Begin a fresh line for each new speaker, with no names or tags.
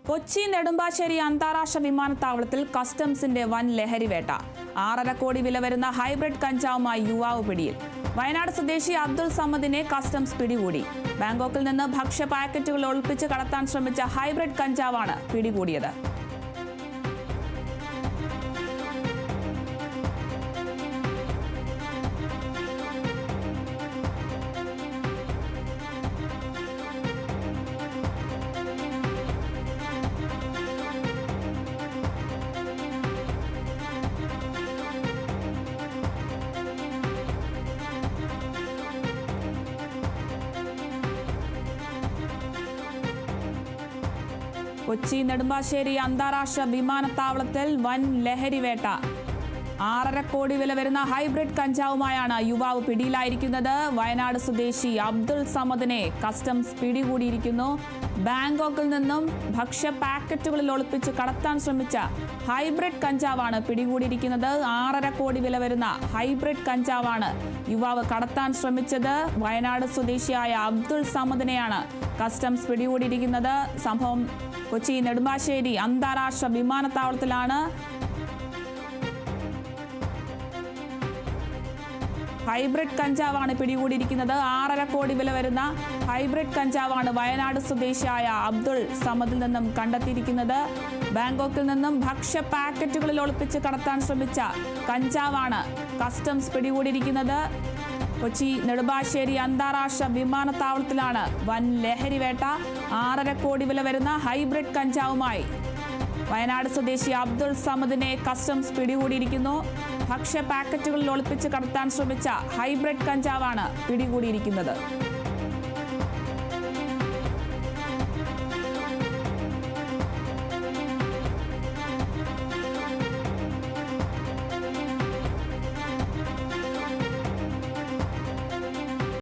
കൊച്ചി നെടുമ്പാശ്ശേരി അന്താരാഷ്ട്ര വിമാനത്താവളത്തിൽ കസ്റ്റംസിന്റെ വൻ ലഹരിവേട്ട. 6.5 കോടി വില വരുന്ന ഹൈബ്രിഡ് കഞ്ചാവുമായി യുവാവ് പിടിയിൽ. വയനാട് സ്വദേശി അബ്ദുൾ സമദിനെ കസ്റ്റംസ് പിടികൂടി. ബാങ്കോക്കിൽ നിന്ന് ഭക്ഷ്യ പാക്കറ്റുകൾ ഒളിപ്പിച്ച് കടത്താൻ ശ്രമിച്ച ഹൈബ്രിഡ് കഞ്ചാവാണ് പിടികൂടിയത്. കൊച്ചി നെടുമ്പാശ്ശേരി അന്താരാഷ്ട്ര വിമാനത്താവളത്തിൽ വൻ ലഹരിവേട്ട. 6.5 കോടി വില വരുന്ന ഹൈബ്രിഡ് കഞ്ചാവുമായാണ് യുവാവ് പിടിയിലായിരിക്കുന്നത്. വയനാട് സ്വദേശി അബ്ദുൾ സമദിനെ കസ്റ്റംസ് പിടികൂടിയിരിക്കുന്നു. ബാങ്കോക്കിൽ നിന്നും ഭക്ഷ്യ പാക്കറ്റുകളിൽ ഒളിപ്പിച്ച് കടത്താൻ ശ്രമിച്ച ഹൈബ്രിഡ് കഞ്ചാവാണ് പിടികൂടിയിരിക്കുന്നത്. 6.5 കോടി വില വരുന്ന ഹൈബ്രിഡ് കഞ്ചാവാണ് യുവാവ് കടത്താൻ ശ്രമിച്ചത്. വയനാട് സ്വദേശിയായ അബ്ദുൾ സമദിനെയാണ് കസ്റ്റംസ് പിടികൂടിയിരിക്കുന്നത്. സംഭവം കൊച്ചി നെടുമ്പാശ്ശേരി അന്താരാഷ്ട്ര വിമാനത്താവളത്തിലാണ്. ഹൈബ്രിഡ് കഞ്ചാവാണ് പിടികൂടിയിരിക്കുന്നത്. 6.5 കോടി വില വരുന്ന ഹൈബ്രിഡ് കഞ്ചാവാണ് വയനാട് സ്വദേശിയായ അബ്ദുൾ സമദിൽ നിന്നും കണ്ടെത്തിയിരിക്കുന്നത്. ബാങ്കോക്കിൽ നിന്നും ഭക്ഷ്യ പാക്കറ്റുകളിൽ ഒളിപ്പിച്ച് കടത്താൻ ശ്രമിച്ച കഞ്ചാവാണ് കസ്റ്റംസ് പിടികൂടിയിരിക്കുന്നത്. കൊച്ചി നെടുമ്പാശ്ശേരി അന്താരാഷ്ട്ര വിമാനത്താവളത്തിലാണ് വൻ ലഹരിവേട്ട. 6.5 കോടി വില വരുന്ന ഹൈബ്രിഡ് കഞ്ചാവുമായി വയനാട് സ്വദേശി അബ്ദുൾ സമദിനെ കസ്റ്റംസ് പിടികൂടിയിരിക്കുന്നു. ഭക്ഷ്യ പാക്കറ്റുകളിൽ ഒളിപ്പിച്ച് കടത്താൻ ശ്രമിച്ച ഹൈബ്രിഡ് കഞ്ചാവാണ് പിടികൂടിയിരിക്കുന്നത്.